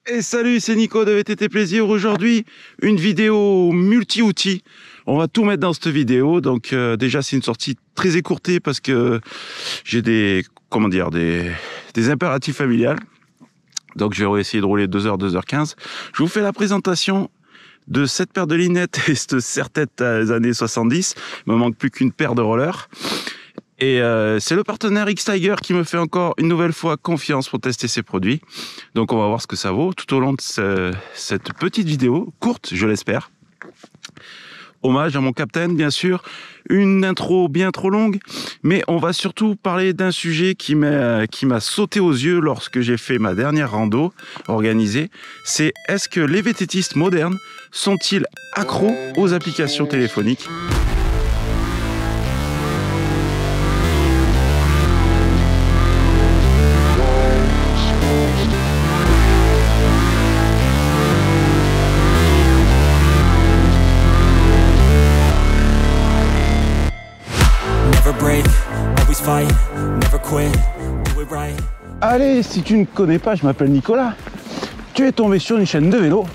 Et salut, c'est Nico de VTT Plaisir. Aujourd'hui, une vidéo multi-outils. On va tout mettre dans cette vidéo. Donc déjà, c'est une sortie très écourtée parce que j'ai des impératifs familiales. Donc je vais essayer de rouler 2h, 2h15. Je vous fais la présentation de cette paire de lunettes et cette serre-tête des années 70. Il me manque plus qu'une paire de rollers. Et c'est le partenaire X-Tiger qui me fait encore une nouvelle fois confiance pour tester ses produits. Donc on va voir ce que ça vaut tout au long de cette petite vidéo, courte je l'espère. Hommage à mon capitaine bien sûr, une intro bien trop longue, mais on va surtout parler d'un sujet qui m'a sauté aux yeux lorsque j'ai fait ma dernière rando organisée. C'est est-ce que les VTTistes modernes sont-ils accros aux applications téléphoniques ? Allez, si tu ne connais pas, je m'appelle Nicolas. Tu es tombé sur une chaîne de vélo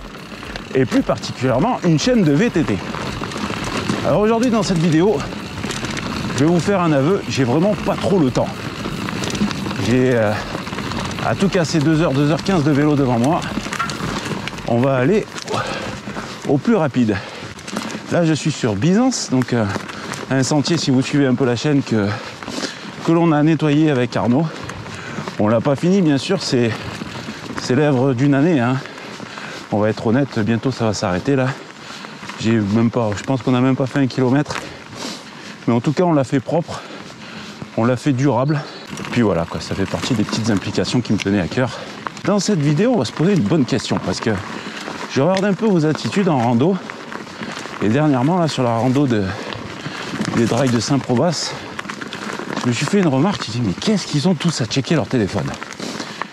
et plus particulièrement une chaîne de VTT. Alors aujourd'hui dans cette vidéo, je vais vous faire un aveu, j'ai vraiment pas trop le temps. J'ai à tout casser 2h, 2h15 de vélo devant moi. On va aller au plus rapide. Là je suis sur Byzance, donc un sentier, si vous suivez un peu la chaîne, que l'on a nettoyé avec Arnaud. On l'a pas fini bien sûr, c'est l'œuvre d'une année, hein. On va être honnête, bientôt ça va s'arrêter là. Je pense qu'on n'a même pas fait 1 kilomètre. Mais en tout cas on l'a fait propre, on l'a fait durable. Puis voilà quoi, ça fait partie des petites implications qui me tenaient à cœur. Dans cette vidéo on va se poser une bonne question parce que je regarde un peu vos attitudes en rando. Et dernièrement là sur la rando des Drailles de Saint-Probace, je me suis fait une remarque, je me dis mais qu'est-ce qu'ils ont tous à checker leur téléphone?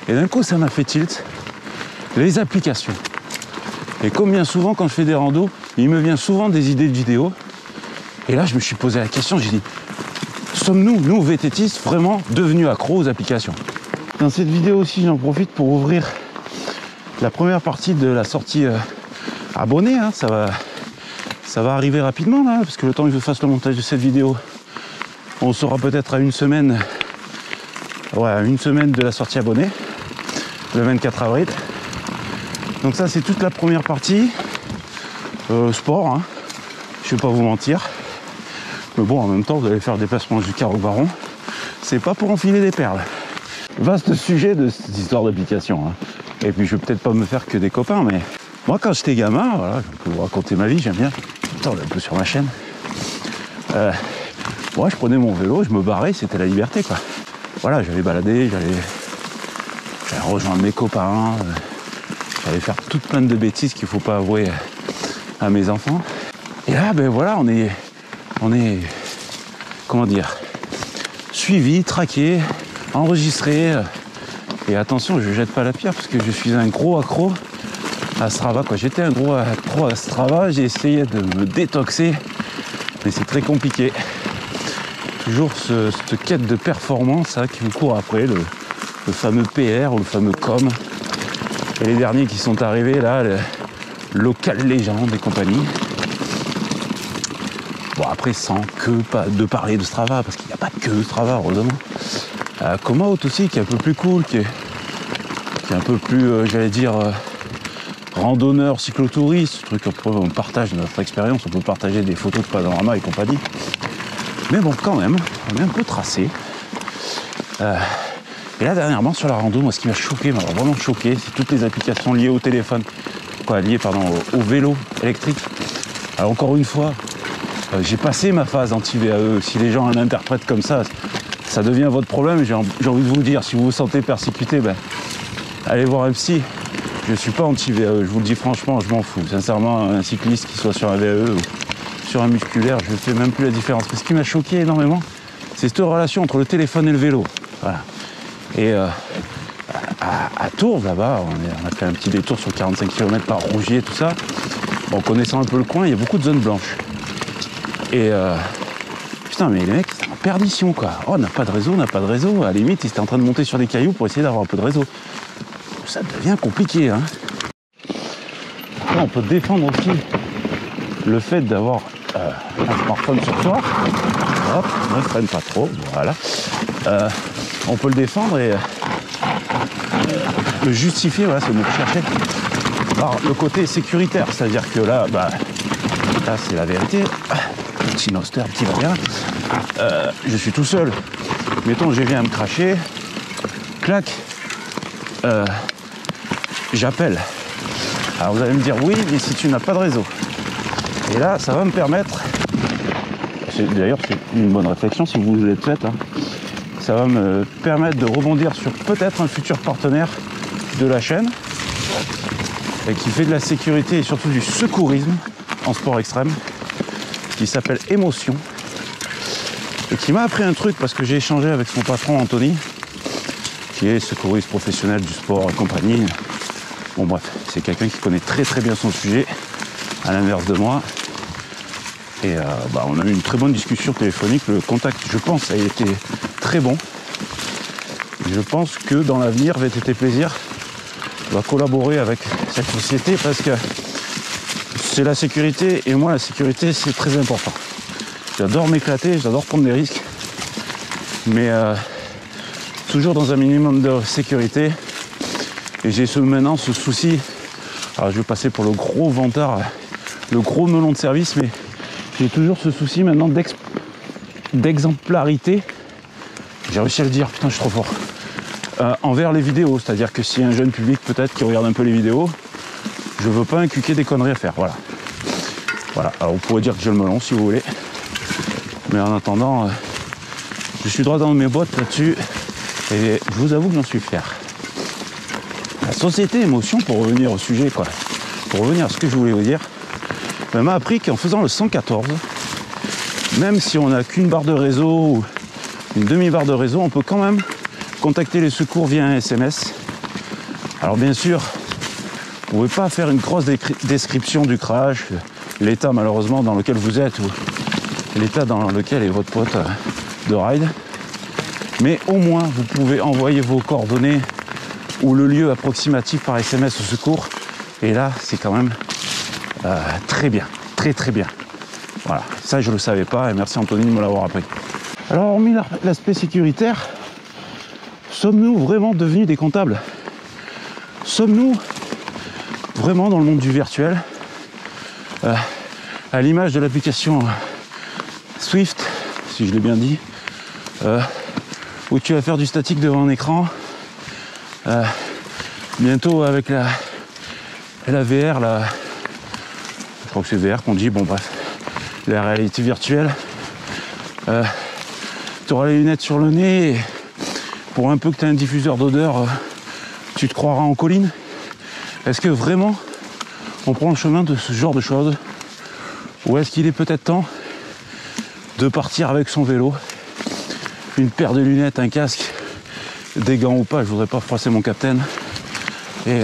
Et d'un coup ça m'a fait tilt, les applications. Et comme bien souvent quand je fais des randos, il me vient souvent des idées de vidéos. Et là je me suis posé la question, j'ai dit, sommes-nous, nous VTTistes, vraiment devenus accros aux applications? Dans cette vidéo aussi j'en profite pour ouvrir la première partie de la sortie abonnés, hein. Ça va arriver rapidement là, parce que le temps que je fasse le montage de cette vidéo, on sera peut-être à une semaine de la sortie abonnée, le 24 avril. Donc ça c'est toute la première partie, sport, hein. Je vais pas vous mentir. Mais bon, en même temps, vous allez faire le déplacement jusqu'à Roque-Baron. C'est pas pour enfiler des perles. Vaste sujet de cette histoire d'application, hein. Et puis je vais peut-être pas me faire que des copains, mais moi quand j'étais gamin, voilà, je peux vous raconter ma vie, j'aime bien. Attends, un peu sur ma chaîne. Moi je prenais mon vélo, je me barrais, c'était la liberté quoi. Voilà, j'allais balader, j'allais rejoindre mes copains, j'allais faire toute plein de bêtises qu'il faut pas avouer à mes enfants. Et là ben voilà, on est comment dire, suivi, traqué, enregistré. Et attention, je jette pas la pierre parce que je suis un gros accro à Strava quoi. J'étais un gros accro à Strava, j'ai essayé de me détoxer, mais c'est très compliqué. Toujours cette quête de performance hein, qui vous court après, le fameux PR ou le fameux com. Et les derniers qui sont arrivés là, le local légende et compagnie. Bon après sans que de parler de Strava, parce qu'il n'y a pas que Strava heureusement. Komoot aussi qui est un peu plus cool, qui est un peu plus, j'allais dire, randonneur, cyclotouriste, truc après on partage notre expérience, on peut partager des photos de panorama et compagnie. Mais bon, quand même, on est un peu tracé. Et là, dernièrement, sur la rando, moi, ce qui m'a choqué, m'a vraiment choqué, c'est toutes les applications liées au téléphone, au vélo électrique. Alors, encore une fois, j'ai passé ma phase anti-VAE. Si les gens l'interprètent comme ça devient votre problème. J'ai envie de vous dire, si vous vous sentez persécuté, ben, allez voir un psy. Je ne suis pas anti-VAE, je vous le dis franchement, je m'en fous. Sincèrement, un cycliste qui soit sur un VAE ou sur un musculaire, je ne fais même plus la différence. Mais ce qui m'a choqué énormément, c'est cette relation entre le téléphone et le vélo. Voilà. Et à Tours, là-bas, on a fait un petit détour sur 45 km par Rougier, tout ça. En connaissant un peu le coin, il y a beaucoup de zones blanches. Et putain, mais les mecs, c'est en perdition, quoi. Oh, on n'a pas de réseau, on n'a pas de réseau. À la limite, ils étaient en train de monter sur des cailloux pour essayer d'avoir un peu de réseau. Ça devient compliqué, hein. fois, on peut défendre aussi le fait d'avoir un smartphone sur soi. Hop, ne freine pas trop, voilà. On peut le défendre et le justifier, voilà, c'est le mot que je cherchais, par le côté sécuritaire. C'est-à-dire que là, là c'est la vérité. Petit noster qui va bien. Je suis tout seul. Mettons, j'ai viens à me cracher. Clac. J'appelle. Alors vous allez me dire oui, mais si tu n'as pas de réseau. Et là, ça va me permettre. D'ailleurs, c'est une bonne réflexion si vous vous êtes faite. Hein. Ça va me permettre de rebondir sur peut-être un futur partenaire de la chaîne et qui fait de la sécurité et surtout du secourisme en sport extrême, qui s'appelle Émotion, et qui m'a appris un truc parce que j'ai échangé avec son patron Anthony, qui est secouriste professionnel du sport et compagnie. Bon bref, c'est quelqu'un qui connaît très très bien son sujet, à l'inverse de moi. Et on a eu une très bonne discussion téléphonique. Le contact, je pense, a été très bon. Je pense que dans l'avenir, VTT Plaisir va collaborer avec cette société parce que c'est la sécurité, et moi la sécurité c'est très important. J'adore m'éclater, j'adore prendre des risques, mais toujours dans un minimum de sécurité. Et j'ai maintenant ce souci, alors je vais passer pour le gros vantard, le gros melon de service, mais j'ai toujours ce souci maintenant d'exemplarité. J'ai réussi à le dire, putain je suis trop fort. Envers les vidéos, c'est-à-dire que s'il y a un jeune public peut-être qui regarde un peu les vidéos, je veux pas inculquer des conneries à faire, voilà. Voilà, alors vous pourrez dire que j'ai le melon si vous voulez, mais en attendant, je suis droit dans mes bottes là-dessus, et je vous avoue que j'en suis fier. La société Émotion, pour revenir au sujet, quoi, pour revenir à ce que je voulais vous dire, m'a appris qu'en faisant le 114, même si on n'a qu'une barre de réseau ou une demi-barre de réseau, on peut quand même contacter les secours via un SMS. Alors bien sûr, vous ne pouvez pas faire une grosse description du crash, l'état malheureusement dans lequel vous êtes, ou l'état dans lequel est votre pote de ride, mais au moins vous pouvez envoyer vos coordonnées ou le lieu approximatif par SMS au secours, et là c'est quand même très bien, très très bien. Voilà, ça je ne le savais pas, et merci Anthony de me l'avoir appris. Alors hormis l'aspect sécuritaire, sommes-nous vraiment devenus des comptables? Sommes-nous vraiment dans le monde du virtuel, à l'image de l'application Swift, si je l'ai bien dit, où tu vas faire du statique devant un écran, bientôt avec la VR, je crois que c'est VR qu'on dit, bon bref, la réalité virtuelle, tu auras les lunettes sur le nez, et pour un peu que tu aies un diffuseur d'odeur, tu te croiras en colline. Est-ce que vraiment on prend le chemin de ce genre de choses, ou est-ce qu'il est peut-être temps de partir avec son vélo, une paire de lunettes, un casque, des gants ou pas, je voudrais pas froisser mon capitaine, et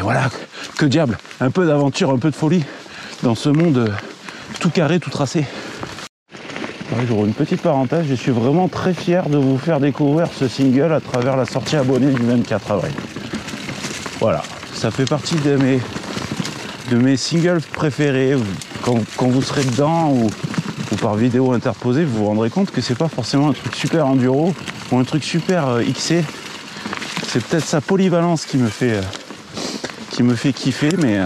voilà, que diable, un peu d'aventure, un peu de folie dans ce monde tout carré, tout tracé. J'ouvre une petite parenthèse, je suis vraiment très fier de vous faire découvrir ce single à travers la sortie abonnée du 24 avril. Voilà, ça fait partie de mes singles préférés. Quand vous serez dedans ou par vidéo interposée, vous vous rendrez compte que c'est pas forcément un truc super enduro ou un truc super XC. C'est peut-être sa polyvalence qui me fait kiffer, mais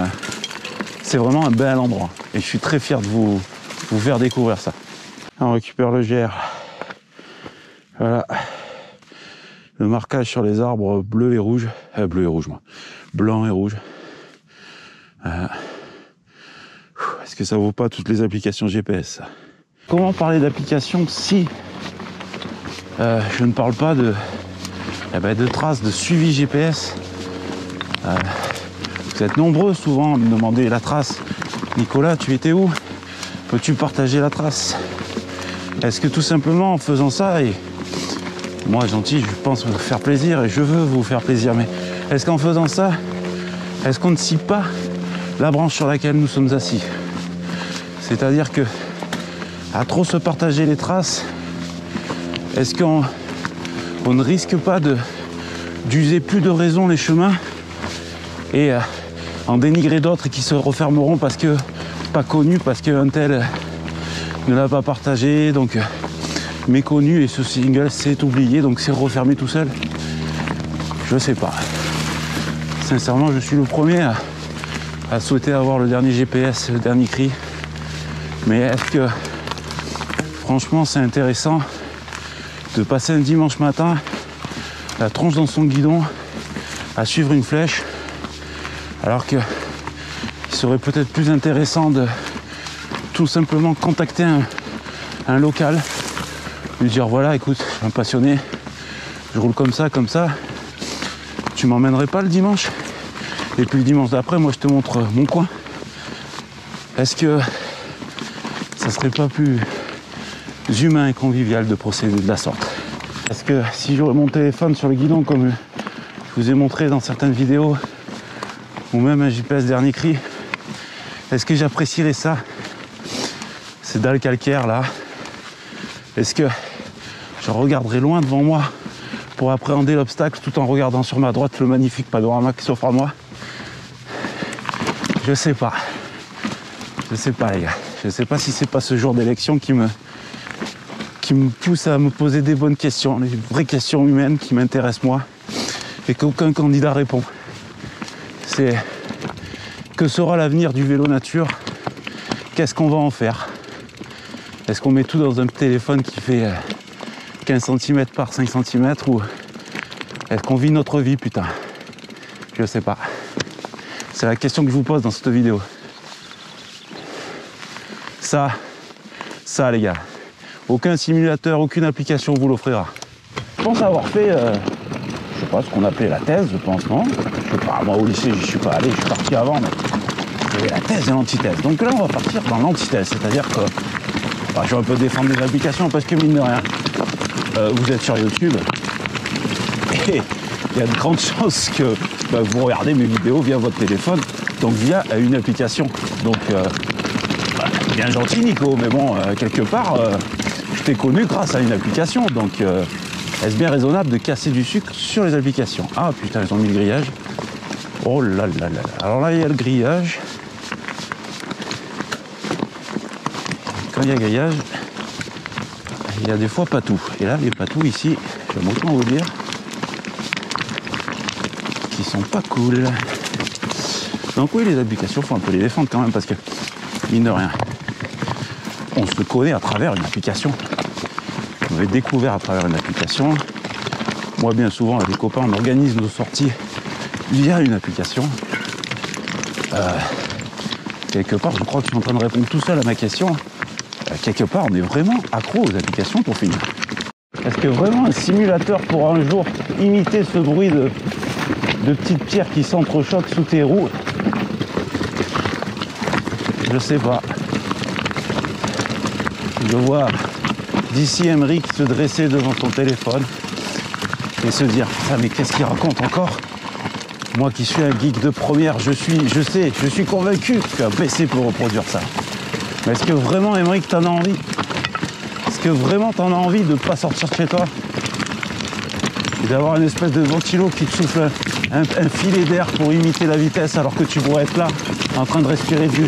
c'est vraiment un bel endroit. Et je suis très fier de vous faire découvrir ça. On récupère le GR. Voilà. Le marquage sur les arbres bleu et rouge. Bleu et rouge, moi. Blanc et rouge. Est-ce que ça vaut pas toutes les applications GPS, ça? Comment parler d'applications si je ne parle pas de traces, de suivi GPS? Vous êtes nombreux souvent à me demander la trace. Nicolas, tu étais où? Peux-tu partager la trace? Est-ce que tout simplement en faisant ça, et moi gentil, je pense vous faire plaisir et je veux vous faire plaisir, mais est-ce qu'en faisant ça, est-ce qu'on ne scie pas la branche sur laquelle nous sommes assis? C'est-à-dire que à trop se partager les traces, est-ce qu'on ne risque pas d'user plus de raison les chemins et en dénigrer d'autres qui se refermeront parce que pas connus, parce qu'un tel ne l'a pas partagé, donc méconnu, et ce single s'est oublié, donc c'est refermé tout seul. Je sais pas. Sincèrement, je suis le premier à souhaiter avoir le dernier GPS, le dernier cri. Mais est-ce que franchement c'est intéressant de passer un dimanche matin la tronche dans son guidon à suivre une flèche, alors que il serait peut-être plus intéressant de tout simplement contacter un local, lui dire voilà, écoute, je suis un passionné, je roule comme ça, tu m'emmènerais pas le dimanche, et puis le dimanche d'après moi je te montre mon coin. Est-ce que ça serait pas plus humain et convivial de procéder de la sorte? Est-ce que si j'aurais mon téléphone sur le guidon comme je vous ai montré dans certaines vidéos, ou même un GPS dernier cri, est-ce que j'apprécierais ça? Ces dalles calcaires là, est-ce que je regarderais loin devant moi pour appréhender l'obstacle tout en regardant sur ma droite le magnifique panorama qui s'offre à moi? Je sais pas les gars, je sais pas si c'est pas ce jour d'élection qui me pousse à me poser des bonnes questions, les vraies questions humaines qui m'intéressent moi et qu'aucun candidat répond. C'est: que sera l'avenir du vélo nature? Qu'est-ce qu'on va en faire? Est-ce qu'on met tout dans un téléphone qui fait 15 cm par 5 cm, ou est-ce qu'on vit notre vie, putain? Je sais pas. C'est la question que je vous pose dans cette vidéo. Ça les gars, aucun simulateur, aucune application vous l'offrira. Je pense avoir fait, je sais pas, ce qu'on appelait la thèse, je pense, non? Je sais pas, moi au lycée j'y suis pas allé, je suis parti avant, mais il y avait la thèse et l'antithèse. Donc là on va partir dans l'antithèse, c'est-à-dire que je vais un peu défendre les applications parce que mine de rien, vous êtes sur YouTube et il y a de grandes chances que vous regardez mes vidéos via votre téléphone, donc via une application. Donc bien gentil Nico, mais bon, quelque part, je t'ai connu grâce à une application, donc est-ce bien raisonnable de casser du sucre sur les applications? Ah putain, ils ont mis le grillage. Oh là là là. Alors là, il y a le grillage. Quand il y a grillage, il y a des fois pas tout. Et là, les patous ici, je vais autant vous dire, qui sont pas cool. Donc oui, les applications, faut un peu les défendre quand même, parce que, mine de rien, on se connaît à travers une application. On est découvert à travers une application. Moi, bien souvent, avec des copains, on organise nos sorties via une application. Quelque part, je crois que je suis en train de répondre tout seul à ma question. Quelque part, on est vraiment accro aux applications pour finir. Est-ce que vraiment un simulateur pourra un jour imiter ce bruit de petites pierres qui s'entrechoquent sous tes roues? Je sais pas. Je vois d'ici Emeric se dresser devant son téléphone et se dire: ah, mais qu'est-ce qu'il raconte encore? Moi qui suis un geek de première, je suis convaincu qu'un PC peut reproduire ça. Mais est-ce que vraiment, Emeric, t'en as envie? Est-ce que vraiment t'en as envie de pas sortir de chez toi et d'avoir une espèce de ventilo qui te souffle un filet d'air pour imiter la vitesse, alors que tu pourrais être là en train de respirer du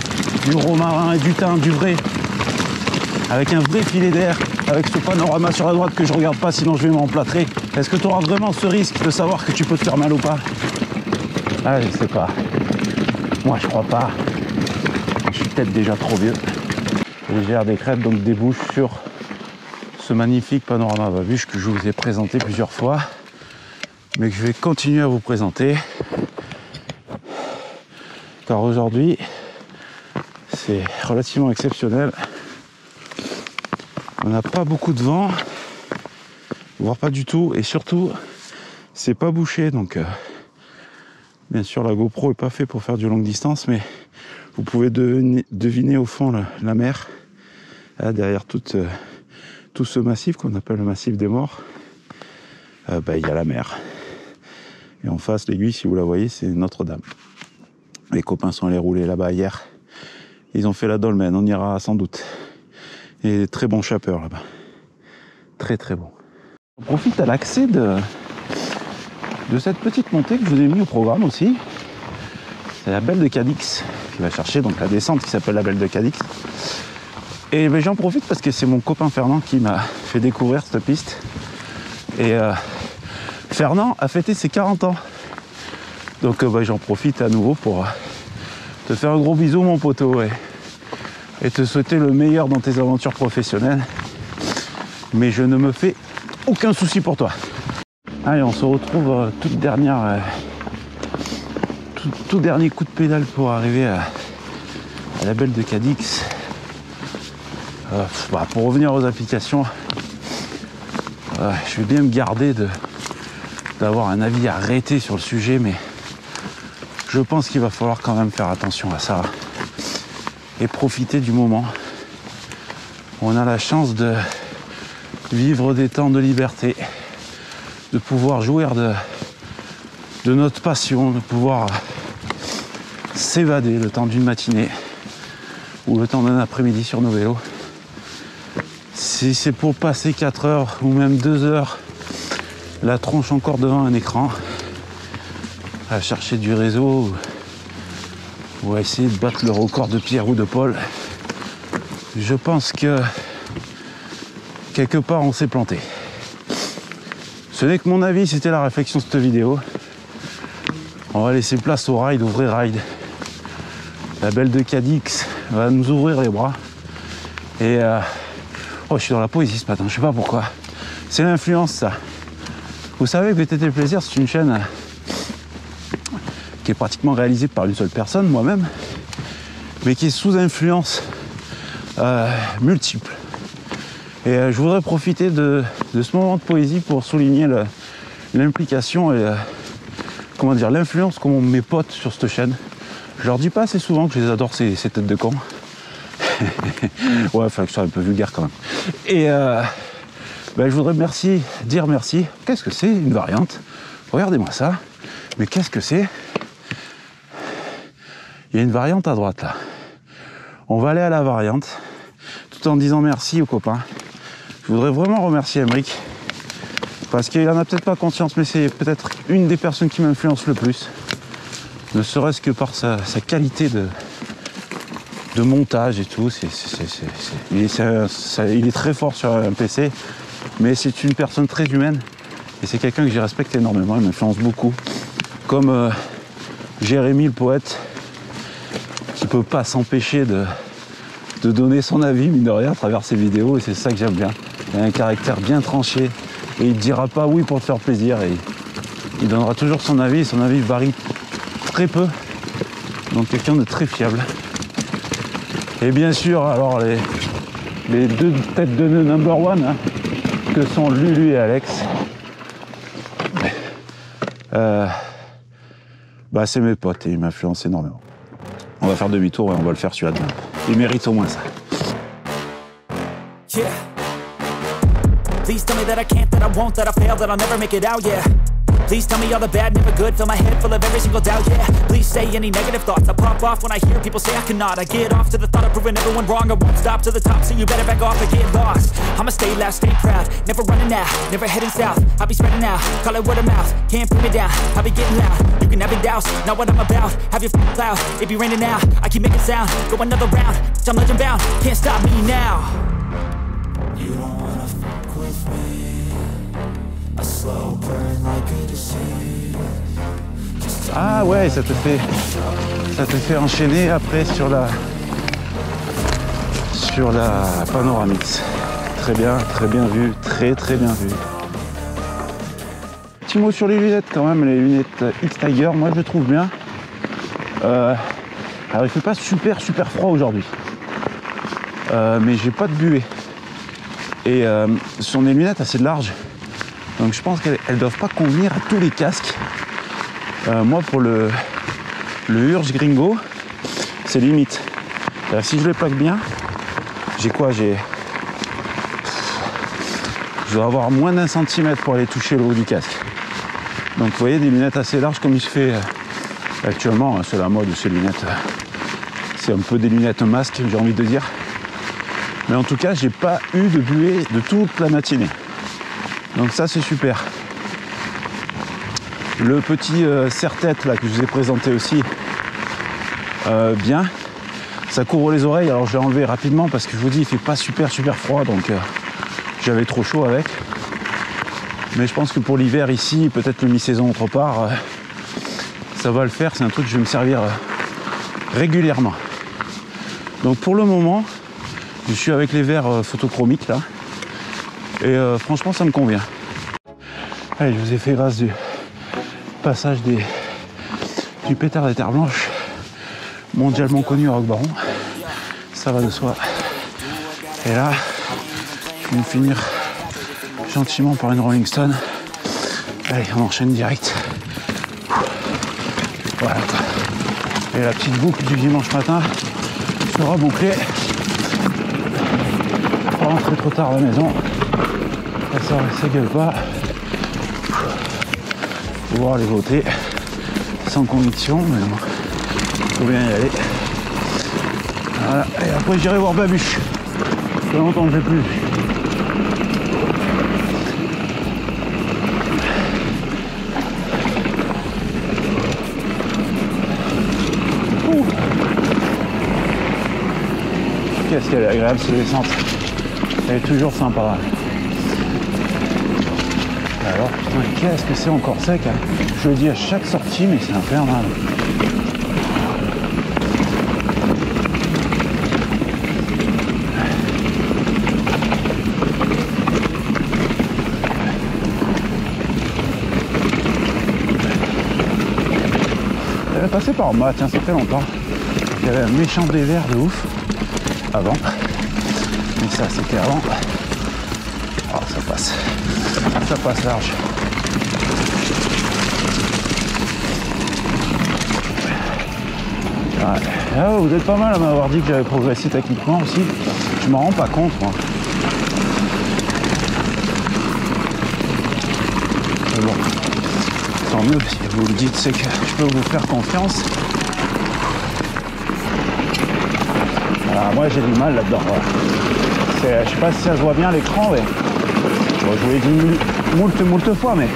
romarin et du thym, du vrai, avec un vrai filet d'air, avec ce panorama sur la droite que je regarde pas, sinon je vais m'emplâtrer? Est-ce que tu auras vraiment ce risque de savoir que tu peux te faire mal ou pas? Ah, je sais pas. Moi, je crois pas. Je suis peut-être déjà trop vieux. Les GR des Crêtes donc débouche sur ce magnifique panorama Babuche que je vous ai présenté plusieurs fois, mais que je vais continuer à vous présenter, car aujourd'hui c'est relativement exceptionnel. On n'a pas beaucoup de vent, voire pas du tout, et surtout c'est pas bouché, donc bien sûr la GoPro est pas fait pour faire du longue distance, mais vous pouvez deviner au fond la mer, là, derrière tout ce massif qu'on appelle le massif des morts. Il y a la mer, et en face l'aiguille, si vous la voyez, c'est Notre-Dame. Les copains sont allés rouler là-bas hier, ils ont fait la dolmen, on ira sans doute. Et très bon chapeur là-bas, très très bon. On profite à l'accès de cette petite montée que je vous ai mis au programme aussi, C'est la Belle de Cadix qui va chercher donc la descente qui s'appelle la Belle de Cadix. Et ben, j'en profite parce que c'est mon copain Fernand qui m'a fait découvrir cette piste. Et Fernand a fêté ses 40 ans. Donc ben, j'en profite à nouveau pour te faire un gros bisou mon poteau et te souhaiter le meilleur dans tes aventures professionnelles. Mais je ne me fais aucun souci pour toi. Allez, on se retrouve tout dernier coup de pédale pour arriver à la Belle de Cadix. Pour revenir aux applications, je vais bien me garder d'avoir un avis arrêté sur le sujet, mais je pense qu'il va falloir quand même faire attention à ça et profiter du moment. On a la chance de vivre des temps de liberté, de pouvoir jouir de notre passion, de pouvoir s'évader le temps d'une matinée ou le temps d'un après-midi sur nos vélos. Si c'est pour passer 4 heures ou même 2 heures la tronche encore devant un écran à chercher du réseau ou à essayer de battre le record de Pierre ou de Paul, je pense que quelque part on s'est planté. Ce n'est que mon avis, c'était la réflexion de cette vidéo. On va laisser place au ride, au vrai ride. La Belle de Cadix va nous ouvrir les bras. Et je suis dans la poésie ce matin, je sais pas pourquoi. C'est l'influence, ça. Vous savez que VTT Plaisir, c'est une chaîne qui est pratiquement réalisée par une seule personne, moi-même, mais qui est sous influence multiple. Et je voudrais profiter de ce moment de poésie pour souligner l'implication et l'influence qu'ont mes potes sur cette chaîne. Je leur dis pas assez souvent que je les adore, ces têtes de con. Ouais, enfin que je sois un peu vulgaire quand même. Et je voudrais dire merci. Qu'est-ce que c'est une variante? Regardez-moi ça. Mais qu'est-ce que c'est? Il y a une variante à droite là. On va aller à la variante tout en disant merci aux copains. Je voudrais vraiment remercier Emeric parce qu'il en a peut-être pas conscience, mais c'est peut-être une des personnes qui m'influence le plus, ne serait-ce que par sa qualité de montage et tout. Il est très fort sur un PC, mais c'est une personne très humaine et c'est quelqu'un que je respecte énormément. Il m'influence beaucoup, comme Jérémy le poète, qui peut pas s'empêcher de donner son avis, mine de rien, à travers ses vidéos, et c'est ça que j'aime bien. Il a un caractère bien tranché et il ne dira pas oui pour te faire plaisir, et il donnera toujours son avis, et son avis varie très peu, donc quelqu'un de très fiable. Et bien sûr, alors les deux têtes de nœud number one, hein, que sont Lulu et Alex, c'est mes potes et ils m'influencent énormément. On va faire demi-tour et on va le faire sur Adnan. Ils méritent au moins ça. Yeah. Please tell me that I can't, that I won't, that I fail, that I'll never make it out, yeah. Please tell me all the bad, never good, fill my head full of every single doubt, yeah. Please say any negative thoughts, I pop off when I hear people say I cannot. I get off to the thought of proving everyone wrong, I won't stop to the top, so you better back off and get lost. I'ma stay loud, stay proud, never running out, never heading south. I'll be spreading out, call it word of mouth, can't put me down, I'll be getting loud. You can have your doubts, not what I'm about, have your cloud, it be raining now, I keep making sound, go another round, I'm legend bound, can't stop me now. You don't wanna fuck with me, a slow burn like a disease. Ah ouais, ça te fait enchaîner après sur la Panoramix. Très bien vu, très bien vu. Petit mot sur les lunettes quand même, les lunettes X-Tiger, moi je les trouve bien. Alors il fait pas super froid aujourd'hui, mais j'ai pas de buée. Et ce sont des lunettes assez larges, donc je pense qu'elles doivent pas convenir à tous les casques. Moi pour le Urge Gringo, c'est limite. Si je les plaque bien, je dois avoir moins d'1 centimètre pour aller toucher le haut du casque. Donc vous voyez, des lunettes assez larges comme il se fait actuellement, c'est la mode ces lunettes. C'est un peu des lunettes masques, j'ai envie de dire. Mais en tout cas, j'ai pas eu de buée de toute la matinée. Donc ça, c'est super. Le petit serre-tête là que je vous ai présenté aussi, bien. Ça couvre les oreilles, alors je l'ai enlevé rapidement parce que je vous dis il fait pas super froid, donc j'avais trop chaud avec. Mais je pense que pour l'hiver ici, peut-être le mi-saison autre part, ça va le faire. C'est un truc que je vais me servir régulièrement. Donc pour le moment, je suis avec les verres photochromiques là. Et franchement ça me convient. Allez, je vous ai fait grâce du passage du pétard des terres blanches, mondialement connu à Roquebaron. Ça va de soi. Et là, je vais me finir gentiment par une Rolling Stone. Allez, on enchaîne direct. Voilà. Et la petite boucle du dimanche matin sera bouclée. Pas rentrer trop tard à la maison. Ça gueule pas. Pouvoir aller voter sans conviction, mais bon, il faut bien y aller. Voilà. Et après j'irai voir Babuche. Ça fait longtemps que je l'ai plus vu. Qu'est-ce qu'elle est agréable cette descente. Elle est toujours sympa. Alors putain, qu'est-ce que c'est encore sec hein. Je le dis à chaque sortie, mais c'est infernal. Elle est passée par moi, tiens, ça fait longtemps. Il y avait un méchant dévers de ouf avant. Mais ça, c'était avant. Oh, ça passe large. Ouais. Ah, vous êtes pas mal à m'avoir dit que j'avais progressé techniquement aussi. Je m'en rends pas compte moi. Mais bon, tant mieux si vous le dites, c'est que je peux vous faire confiance. Voilà, moi j'ai du mal là-dedans. Voilà. Je sais pas si ça se voit bien à l'écran, mais je l'ai dit moult fois, mais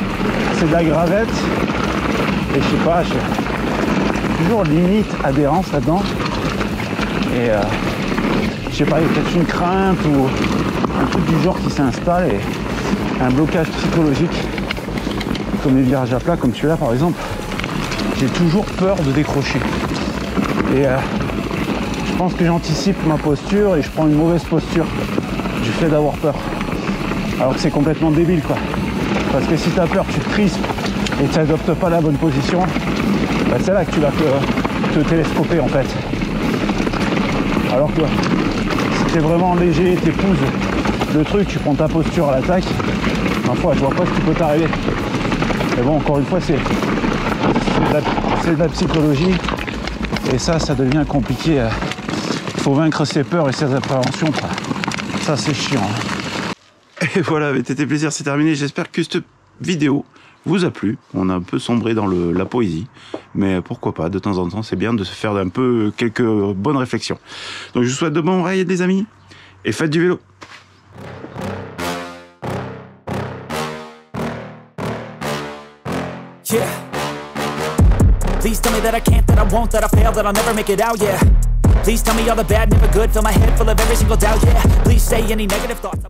c'est de la gravette et je sais pas, j'ai toujours limite adhérence là-dedans et je sais pas, il y a peut-être une crainte ou un truc du genre qui s'installe et un blocage psychologique comme les virages à plat, comme celui-là par exemple. J'ai toujours peur de décrocher et je pense que j'anticipe ma posture et je prends une mauvaise posture du fait d'avoir peur. Alors que c'est complètement débile quoi. Parce que si tu as peur, tu te crispes et tu n'adoptes pas la bonne position, bah c'est là que tu vas te télescoper en fait. Alors que si tu es vraiment léger, tu épouses le truc, tu prends ta posture à l'attaque, ma foi, je vois pas ce qui peut t'arriver. Mais bon, encore une fois, c'est de la psychologie et ça devient compliqué. Il faut vaincre ses peurs et ses appréhensions. Ça, c'est chiant. Et voilà, TT Plaisir, c'est terminé. J'espère que cette vidéo vous a plu. On a un peu sombré dans la poésie. Mais pourquoi pas, de temps en temps, c'est bien de se faire un peu quelques bonnes réflexions. Donc, je vous souhaite de bons rails, les amis. Et faites du vélo. Yeah. Please tell me that I can't, that I won't, that I fail, that I'll never make it out, yeah. Please tell me all the bad, never good, fill my head full of every single doubt, yeah. Please say any negative thoughts.